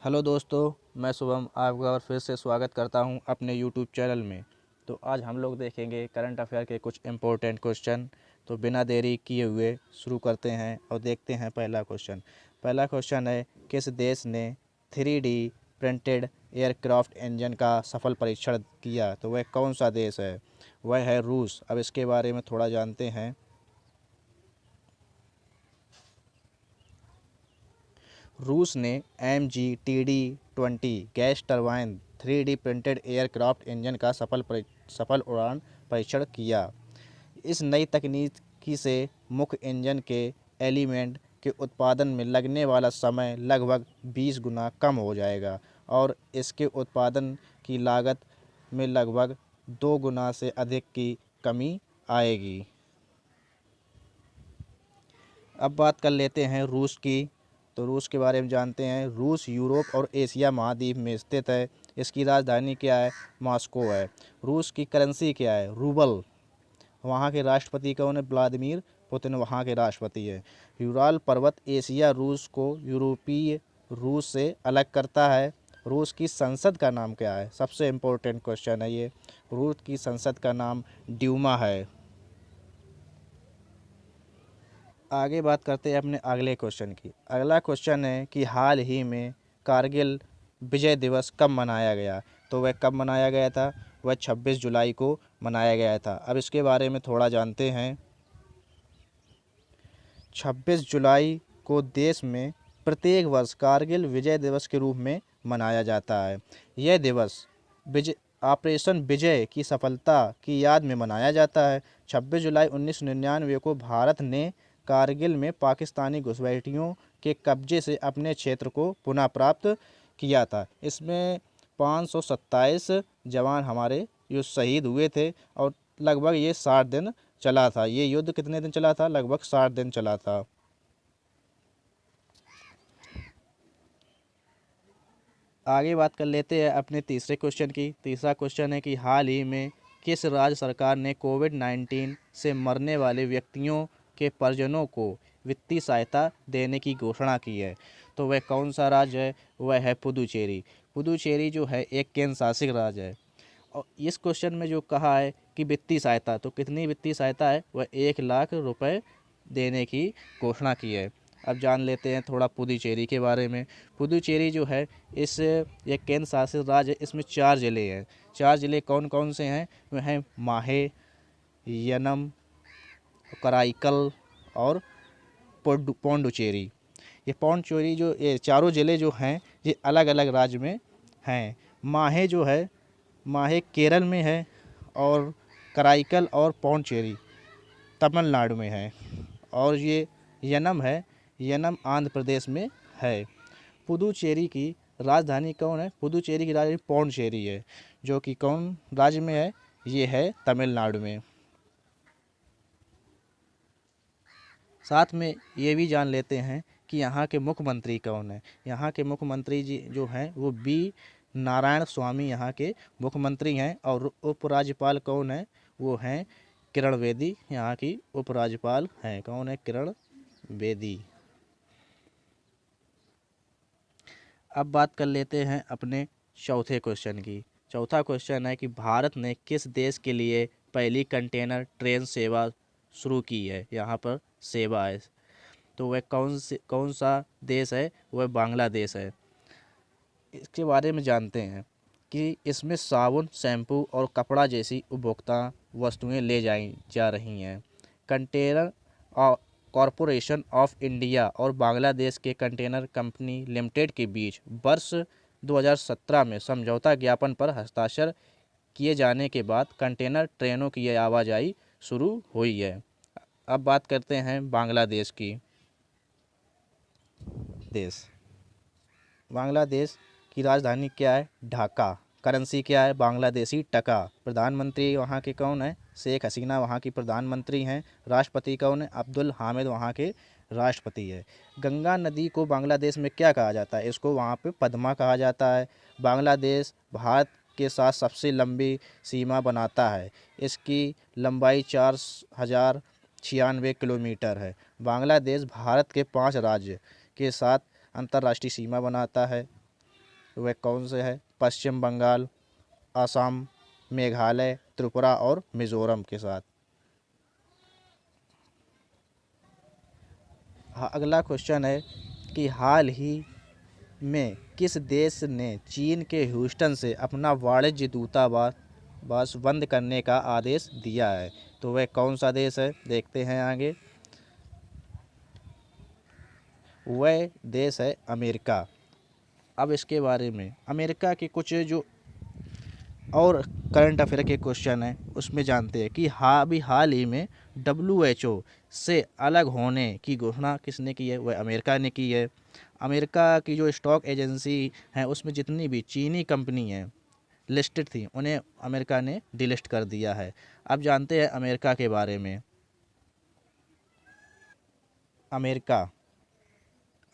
Hello दोस्तों, मैं शुभम आपका और फिर से स्वागत करता हूं अपने यूट्यूब चैनल में। तो आज हम लोग देखेंगे करंट अफेयर के कुछ इम्पोर्टेंट क्वेश्चन। तो बिना देरी किए हुए शुरू करते हैं और देखते हैं पहला क्वेश्चन। पहला क्वेश्चन है, किस देश ने 3D प्रिंटेड एयरक्राफ्ट इंजन का सफल परीक्षण किया? तो वह कौन सा देश है? वह है रूस। अब इसके बारे में थोड़ा जानते हैं। रूस ने MGTD-20 gas turbine 3D printed aircraft engine का सफल उड़ान परीक्षण किया। इस नई तकनीकी से मुख्य इंजन के एलिमेंट के उत्पादन में लगने वाला समय लगभग 20 गुना कम हो जाएगा और इसके उत्पादन की लागत में लगभग 2 गुना से अधिक की कमी आएगी। अब बात कर लेते हैं रूस की। तो रूस के बारे में जानते हैं। रूस यूरोप और एशिया महाद्वीप में स्थित है। इसकी राजधानी क्या है? मॉस्को है। रूस की करेंसी क्या है? रूबल। वहाँ के राष्ट्रपति कौन है? व्लादिमीर पुतिन वहाँ के राष्ट्रपति है। यूराल पर्वत एशिया रूस को यूरोपीय रूस से अलग करता है। रूस की संसद का नाम क्या है? सबसे इम्पोर्टेंट क्वेश्चन है ये। रूस की संसद का नाम ड्यूमा है। आगे बात करते हैं अपने अगले क्वेश्चन की। अगला क्वेश्चन है कि हाल ही में कारगिल विजय दिवस कब मनाया गया? तो वह कब मनाया गया था? वह 26 जुलाई को मनाया गया था। अब इसके बारे में थोड़ा जानते हैं। 26 जुलाई को देश में प्रत्येक वर्ष कारगिल विजय दिवस के रूप में मनाया जाता है। यह दिवस विजय ऑपरेशन विजय की सफलता की याद में मनाया जाता है। 26 जुलाई 1999 को भारत ने कारगिल में पाकिस्तानी घुसपैठियों के कब्जे से अपने क्षेत्र को पुनः प्राप्त किया था। इसमें 527 जवान हमारे जो शहीद हुए थे और लगभग ये 60 दिन चला था। ये युद्ध कितने दिन चला था? लगभग 60 दिन चला था। आगे बात कर लेते हैं अपने तीसरे क्वेश्चन की। तीसरा क्वेश्चन है कि हाल ही में किस राज्य सरकार ने कोविड-19 से मरने वाले व्यक्तियों के परिजनों को वित्तीय सहायता देने की घोषणा की है? तो वह कौन सा राज्य है? वह है पुदुचेरी। पुदुचेरी जो है एक केंद्र शासित राज्य है। और इस क्वेश्चन में जो कहा है कि वित्तीय सहायता, तो कितनी वित्तीय सहायता है? वह 1 लाख रुपए देने की घोषणा की है। अब जान लेते हैं थोड़ा पुदुचेरी के बारे में। पुदुचेरी जो है इस एक केंद्र शासित राज्य है। इसमें 4 ज़िले हैं। 4 ज़िले कौन कौन से हैं? वह हैं माहे, यनम, कराईकल और पौंडुचेरी। ये पौंडुचेरी जो ये चारों ज़िले जो हैं ये अलग अलग राज्य में हैं। माहे जो है, माहे केरल में है और कराईकल और पौंडुचेरी तमिलनाडु में है। और ये यनम है, यनम आंध्र प्रदेश में है। पुदुचेरी की राजधानी कौन है? पुदुचेरी की राजधानी पौंडुचेरी है, जो कि कौन राज्य में है? ये है तमिलनाडु में। साथ में ये भी जान लेते हैं कि यहाँ के मुख्यमंत्री कौन है। यहाँ के मुख्यमंत्री जी जो हैं वो बी नारायण स्वामी यहाँ के मुख्यमंत्री हैं। और उपराज्यपाल कौन है? वो हैं किरण बेदी। यहाँ की उपराज्यपाल हैं। कौन है? किरण बेदी। अब बात कर लेते हैं अपने चौथे क्वेश्चन की। चौथा क्वेश्चन है कि भारत ने किस देश के लिए पहली कंटेनर ट्रेन सेवा शुरू की है? यहाँ पर सेवा है। तो वह कौन सा देश है? वह बांग्लादेश है। इसके बारे में जानते हैं कि इसमें साबुन, शैम्पू और कपड़ा जैसी उपभोक्ता वस्तुएं ले जाई जा रही हैं। कंटेनर कॉरपोरेशन ऑफ इंडिया और बांग्लादेश के कंटेनर कंपनी लिमिटेड के बीच वर्ष 2017 में समझौता ज्ञापन पर हस्ताक्षर किए जाने के बाद कंटेनर ट्रेनों की यह आवाजाही शुरू हुई है। अब बात करते हैं बांग्लादेश की। देश बांग्लादेश की राजधानी क्या है? ढाका। करेंसी क्या है? बांग्लादेशी टका। प्रधानमंत्री वहाँ के कौन है? शेख हसीना वहाँ की प्रधानमंत्री हैं। राष्ट्रपति कौन है? अब्दुल हामिद वहाँ के राष्ट्रपति है। गंगा नदी को बांग्लादेश में क्या कहा जाता है? इसको वहाँ पे पद्मा कहा जाता है। बांग्लादेश भारत के साथ सबसे लंबी सीमा बनाता है। इसकी लंबाई 4096 किलोमीटर है। बांग्लादेश भारत के 5 राज्य के साथ अंतर्राष्ट्रीय सीमा बनाता है। वह कौन से है? पश्चिम बंगाल, असम, मेघालय, त्रिपुरा और मिजोरम के साथ। अगला क्वेश्चन है कि हाल ही में किस देश ने चीन के ह्यूस्टन से अपना वाणिज्य दूतावास बंद करने का आदेश दिया है? तो वह कौन सा देश है? देखते हैं आगे। वह देश है अमेरिका। अब इसके बारे में अमेरिका के कुछ जो और करंट अफेयर के क्वेश्चन हैं उसमें जानते हैं कि हाल ही में WHO से अलग होने की घोषणा किसने की है? वह अमेरिका ने की है। अमेरिका की जो स्टॉक एजेंसी है उसमें जितनी भी चीनी कंपनी हैं लिस्टेड थी उन्हें अमेरिका ने डिलिस्ट कर दिया है। अब जानते हैं अमेरिका के बारे में। अमेरिका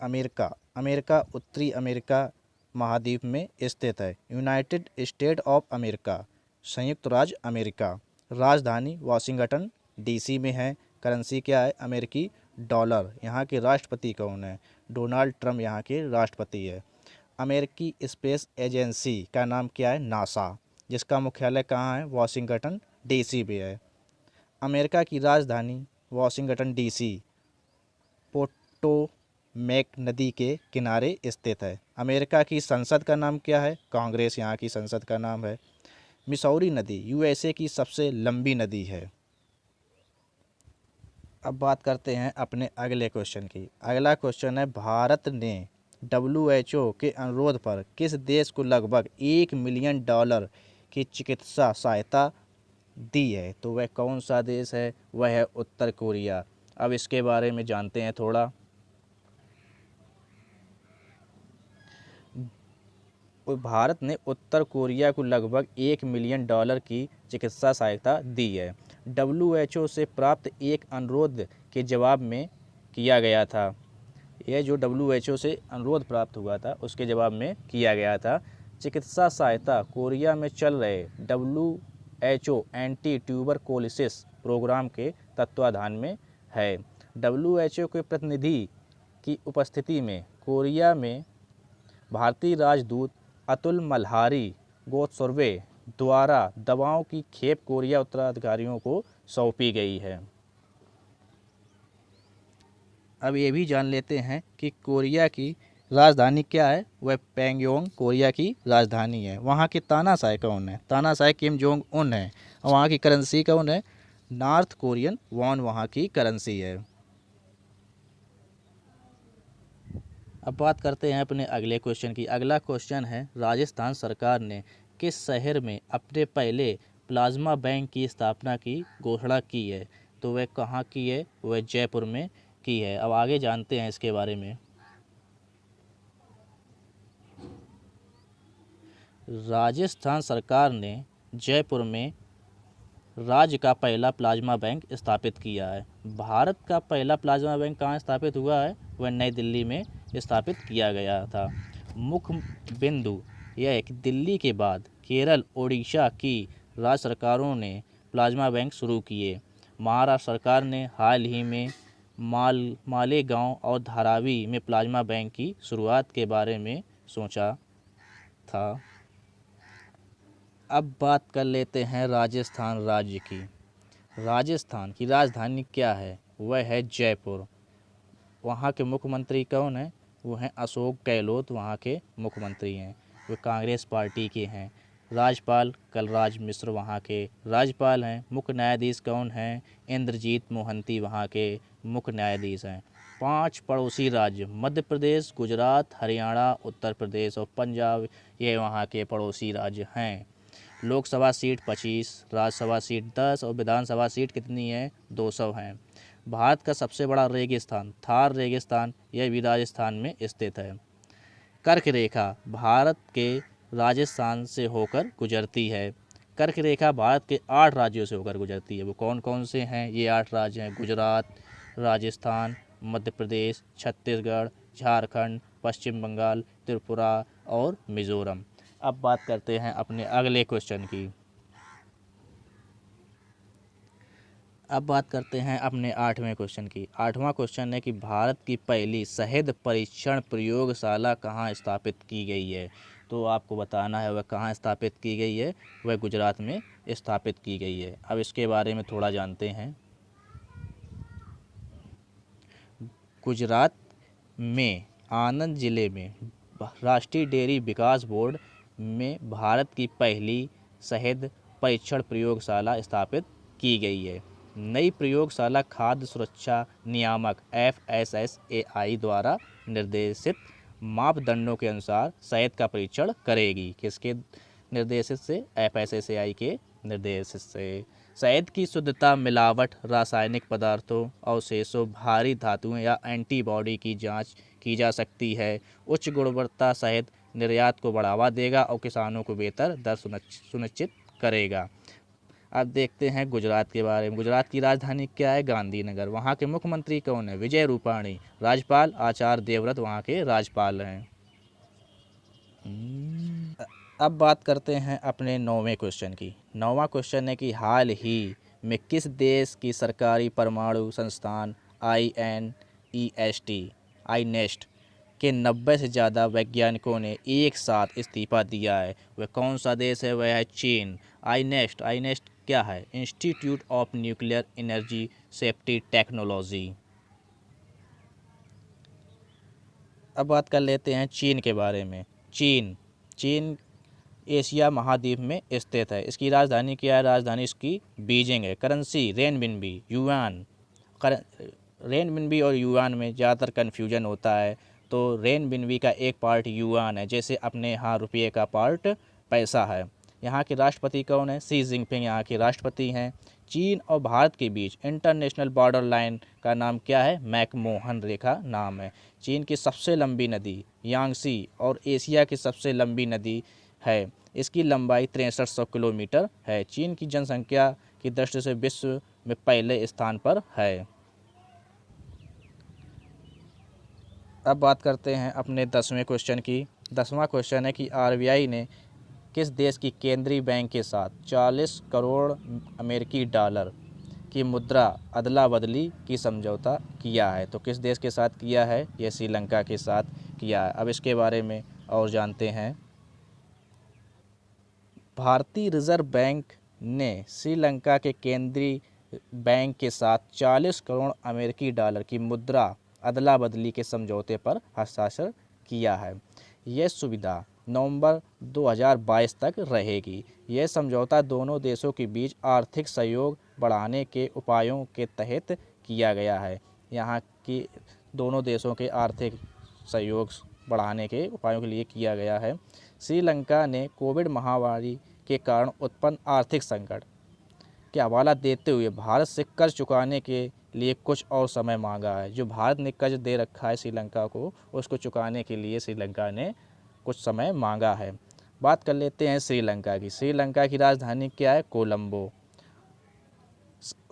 अमेरिका अमेरिका उत्तरी अमेरिका महाद्वीप में स्थित है। यूनाइटेड स्टेट ऑफ अमेरिका, संयुक्त राज्य अमेरिका। राजधानी वाशिंगटन DC में है। करेंसी क्या है? अमेरिकी डॉलर। यहाँ के राष्ट्रपति कौन है? डोनाल्ड ट्रम्प यहाँ के राष्ट्रपति है। अमेरिकी स्पेस एजेंसी का नाम क्या है? नासा, जिसका मुख्यालय कहाँ है? वाशिंगटन DC में है। अमेरिका की राजधानी वाशिंगटन DC पोटोमैक नदी के किनारे स्थित है। अमेरिका की संसद का नाम क्या है? कांग्रेस यहाँ की संसद का नाम है। मिसौरी नदी USA की सबसे लंबी नदी है। अब बात करते हैं अपने अगले क्वेश्चन की। अगला क्वेश्चन है, भारत ने WHO के अनुरोध पर किस देश को लगभग $1 मिलियन की चिकित्सा सहायता दी है? तो वह कौन सा देश है? वह है उत्तर कोरिया। अब इसके बारे में जानते हैं थोड़ा। भारत ने उत्तर कोरिया को लगभग $1 मिलियन की चिकित्सा सहायता दी है। WHO से प्राप्त एक अनुरोध के जवाब में किया गया था। यह जो WHO से अनुरोध प्राप्त हुआ था उसके जवाब में किया गया था। चिकित्सा सहायता कोरिया में चल रहे WHO एंटी ट्यूबरकुलोसिस प्रोग्राम के तत्वाधान में है। WHO के प्रतिनिधि की उपस्थिति में कोरिया में भारतीय राजदूत अतुल मल्हारी गोत्सर्वे द्वारा दवाओं की खेप कोरिया उत्तराधिकारियों को सौंपी गई है। अब ये भी जान लेते हैं कि कोरिया की राजधानी क्या है? वह प्योंगयांग कोरिया की राजधानी है। वहाँ के तानाशाह कौन है? तानाशाह किम जोंग उन है। और वहाँ की करेंसी कौन है? नॉर्थ कोरियन वॉन वहाँ की करेंसी है। अब बात करते हैं अपने अगले क्वेश्चन की। अगला क्वेश्चन है, राजस्थान सरकार ने किस शहर में अपने पहले प्लाज्मा बैंक की स्थापना की घोषणा की है? तो वह कहाँ की है? वह जयपुर में की है। अब आगे जानते हैं इसके बारे में। राजस्थान सरकार ने जयपुर में राज्य का पहला प्लाज्मा बैंक स्थापित किया है। भारत का पहला प्लाज्मा बैंक कहाँ स्थापित हुआ है? वह नई दिल्ली में स्थापित किया गया था। मुख्य बिंदु यह है कि दिल्ली के बाद केरल, ओडिशा की राज्य सरकारों ने प्लाज्मा बैंक शुरू किए। महाराष्ट्र सरकार ने हाल ही में मालेगांव और धारावी में प्लाज्मा बैंक की शुरुआत के बारे में सोचा था। अब बात कर लेते हैं राजस्थान राज्य की। राजस्थान की राजधानी क्या है? वह है जयपुर। वहाँ के मुख्यमंत्री कौन है? वो हैं अशोक गहलोत, वहाँ के मुख्यमंत्री हैं। वे कांग्रेस पार्टी के हैं। राज्यपाल कलराज मिश्र वहाँ के राज्यपाल हैं। मुख्य न्यायाधीश कौन हैं? इंद्रजीत मोहंती वहाँ के मुख्य न्यायाधीश हैं। 5 पड़ोसी राज्य मध्य प्रदेश, गुजरात, हरियाणा, उत्तर प्रदेश और पंजाब, ये वहाँ के पड़ोसी राज्य हैं। लोकसभा सीट 25, राज्यसभा सीट 10 और विधानसभा सीट कितनी है? 200 हैं। भारत का सबसे बड़ा रेगिस्तान थार रेगिस्तान, यह भी राजस्थान में स्थित है। कर्क रेखा भारत के राजस्थान से होकर गुजरती है। कर्क रेखा भारत के 8 राज्यों से होकर गुजरती है। वो कौन कौन से हैं? ये 8 राज्य हैं: गुजरात, राजस्थान, मध्य प्रदेश, छत्तीसगढ़, झारखंड, पश्चिम बंगाल, त्रिपुरा और मिजोरम। अब बात करते हैं अपने अगले क्वेश्चन की। अब बात करते हैं अपने 8वें क्वेश्चन की। 8वां क्वेश्चन है कि भारत की पहली शहद परीक्षण प्रयोगशाला कहाँ स्थापित की गई है? तो आपको बताना है वह कहाँ स्थापित की गई है। वह गुजरात में स्थापित की गई है। अब इसके बारे में थोड़ा जानते हैं। गुजरात में आनंद जिले में राष्ट्रीय डेयरी विकास बोर्ड में भारत की पहली शहद परीक्षण प्रयोगशाला स्थापित की गई है। नई प्रयोगशाला खाद्य सुरक्षा नियामक FSSAI द्वारा निर्देशित मापदंडों के अनुसार शहद का परीक्षण करेगी। किसके निर्देशित से? FSSAI के निर्देशित से। शहद की शुद्धता, मिलावट, रासायनिक पदार्थों, अवशेषों, भारी धातुओं या एंटीबॉडी की जांच की जा सकती है। उच्च गुणवत्ता शहद निर्यात को बढ़ावा देगा और किसानों को बेहतर दर सुनिश्चित करेगा। अब देखते हैं गुजरात के बारे में। गुजरात की राजधानी क्या है? गांधीनगर। वहाँ के मुख्यमंत्री कौन है? विजय रूपाणी। राज्यपाल आचार्य देवव्रत वहाँ के राज्यपाल हैं। अब बात करते हैं अपने 9वें क्वेश्चन की। 9वां क्वेश्चन है कि हाल ही में किस देश की सरकारी परमाणु संस्थान INEST के 90 से ज़्यादा वैज्ञानिकों ने एक साथ इस्तीफा दिया है? वह कौन सा देश है? वह है चीन। INEST क्या है? Institute of nuclear energy safety technology. अब बात कर लेते हैं चीन के बारे में। चीन एशिया महाद्वीप में स्थित है। इसकी राजधानी क्या है? राजधानी इसकी बीजिंग है। Currency renminbi, yuan. रेनमिनबी और युआन में ज़्यादातर कन्फ्यूजन होता है। तो रेनमिनबी का एक पार्ट युआन है, जैसे अपने यहाँ रुपये का पार्ट पैसा है। यहाँ के राष्ट्रपति कौन है? शी जिनपिंग यहाँ के राष्ट्रपति हैं। चीन और भारत के बीच इंटरनेशनल बॉर्डर लाइन का नाम क्या है? मैकमोहन रेखा नाम है। चीन की सबसे लंबी नदी यांगसी और एशिया की सबसे लंबी नदी है। इसकी लंबाई 6300 किलोमीटर है। चीन की जनसंख्या की दृष्टि से विश्व में पहले स्थान पर है। अब बात करते हैं अपने 10वें क्वेश्चन की। 10वां क्वेश्चन है कि RBI ने किस देश की केंद्रीय बैंक के साथ 40 करोड़ अमेरिकी डॉलर की मुद्रा अदला बदली की समझौता किया है? तो किस देश के साथ किया है? यह श्रीलंका के साथ किया है। अब इसके बारे में और जानते हैं। भारतीय रिजर्व बैंक ने श्रीलंका के केंद्रीय बैंक के साथ 40 करोड़ अमेरिकी डॉलर की मुद्रा अदला बदली के समझौते पर हस्ताक्षर किया है। यह सुविधा नवंबर 2022 तक रहेगी। यह समझौता दोनों देशों के बीच आर्थिक सहयोग बढ़ाने के उपायों के तहत किया गया है। यहाँ की दोनों देशों के आर्थिक सहयोग बढ़ाने के उपायों के लिए किया गया है। श्रीलंका ने कोविड महामारी के कारण उत्पन्न आर्थिक संकट के हवाला देते हुए भारत से कर्ज चुकाने के लिए कुछ और समय मांगा है। जो भारत ने कर्ज दे रखा है श्रीलंका को, उसको चुकाने के लिए श्रीलंका ने कुछ समय मांगा है। बात कर लेते हैं श्रीलंका की। श्रीलंका की राजधानी क्या है? कोलंबो।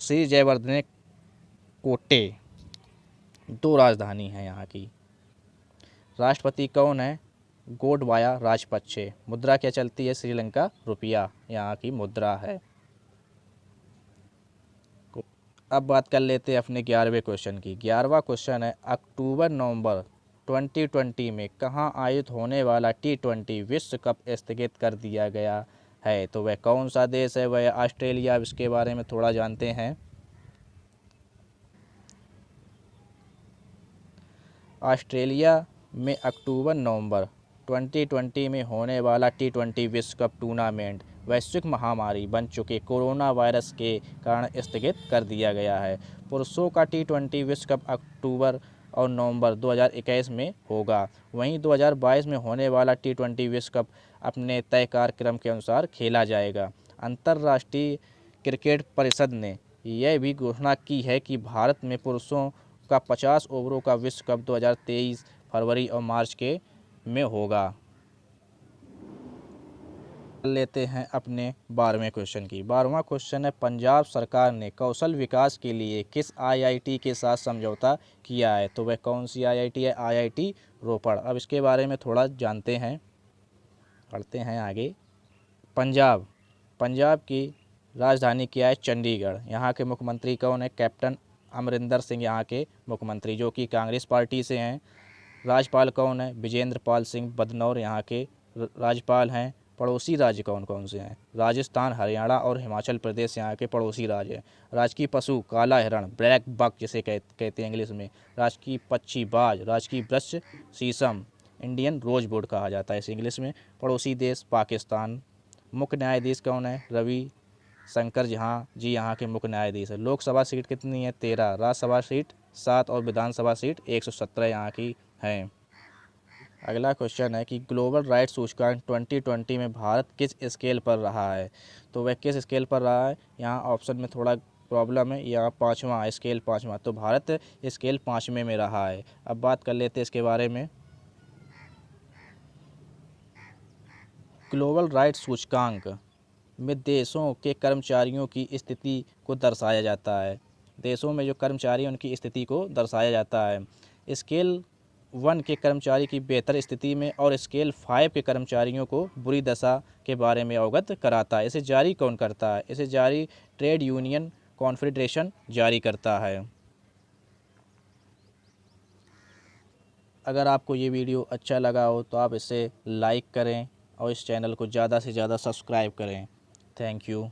श्री जयवर्धने कोटे 2 राजधानी हैं यहाँ की। राष्ट्रपति कौन है? गोटबाया राजपक्षे। मुद्रा क्या चलती है? श्रीलंका रुपया यहाँ की मुद्रा है। अब बात कर लेते हैं अपने 11वें क्वेश्चन की। 11वां क्वेश्चन है अक्टूबर-नवंबर 2020 में कहाँ आयोजित होने वाला T20 विश्व कप स्थगित कर दिया गया है? तो वह कौन सा देश है? वह ऑस्ट्रेलिया। इसके बारे में थोड़ा जानते हैं। ऑस्ट्रेलिया में अक्टूबर-नवंबर 2020 में होने वाला T20 विश्व कप टूर्नामेंट वैश्विक महामारी बन चुके कोरोना वायरस के कारण स्थगित कर दिया गया है। पुरुषों का T20 विश्व कप अक्टूबर और नवंबर 2021 में होगा। वहीं 2022 में होने वाला T20 विश्व कप अपने तय कार्यक्रम के अनुसार खेला जाएगा। अंतर्राष्ट्रीय क्रिकेट परिषद ने यह भी घोषणा की है कि भारत में पुरुषों का 50 ओवरों का विश्व कप 2023 फरवरी और मार्च में होगा। लेते हैं अपने 12वें क्वेश्चन की। 12वां क्वेश्चन है पंजाब सरकार ने कौशल विकास के लिए किस IIT के साथ समझौता किया है? तो वह कौन सी IIT है? IIT रोपड़। अब इसके बारे में थोड़ा जानते हैं, पढ़ते हैं आगे। पंजाब की राजधानी क्या है? चंडीगढ़। यहाँ के मुख्यमंत्री कौन है? कैप्टन अमरिंदर सिंह यहाँ के मुख्यमंत्री, जो कि कांग्रेस पार्टी से हैं। राज्यपाल कौन है? विजेंद्र पाल सिंह बदनौर यहाँ के राज्यपाल हैं। पड़ोसी राज्य कौन कौन से हैं? राजस्थान, हरियाणा और हिमाचल प्रदेश यहाँ के पड़ोसी राज्य हैं। राजकीय पशु काला हिरण, ब्लैक बक जिसे कहते हैं इंग्लिश में। राजकीय पक्षी बाज। राजकीय वृक्ष शीशम, इंडियन रोजवुड कहा जाता है इसे इंग्लिश में। पड़ोसी देश पाकिस्तान। मुख्य न्यायाधीश कौन है? रवि शंकर जहाँ जी यहाँ के मुख्य न्यायाधीश है। लोकसभा सीट कितनी है? 13। राज्यसभा सीट 7 और विधानसभा सीट 117 यहाँ की हैं। अगला क्वेश्चन है कि ग्लोबल राइट्स सूचकांक 2020 में भारत किस स्केल पर रहा है? तो वह किस स्केल पर रहा है? यहाँ ऑप्शन में थोड़ा प्रॉब्लम है। यहाँ 5वां स्केल 5वां, तो भारत स्केल 5वें में रहा है। अब बात कर लेते हैं इसके बारे में। ग्लोबल राइट्स सूचकांक में देशों के कर्मचारियों की स्थिति को दर्शाया जाता है। देशों में जो कर्मचारी हैं उनकी स्थिति को दर्शाया जाता है। स्केल 1 के कर्मचारी की बेहतर स्थिति में और स्केल 5 के कर्मचारियों को बुरी दशा के बारे में अवगत कराता है। इसे जारी कौन करता है? इसे जारी ट्रेड यूनियन कॉन्फेडरेशन जारी करता है। अगर आपको ये वीडियो अच्छा लगा हो तो आप इसे लाइक करें और इस चैनल को ज़्यादा से ज़्यादा सब्सक्राइब करें। Thank you.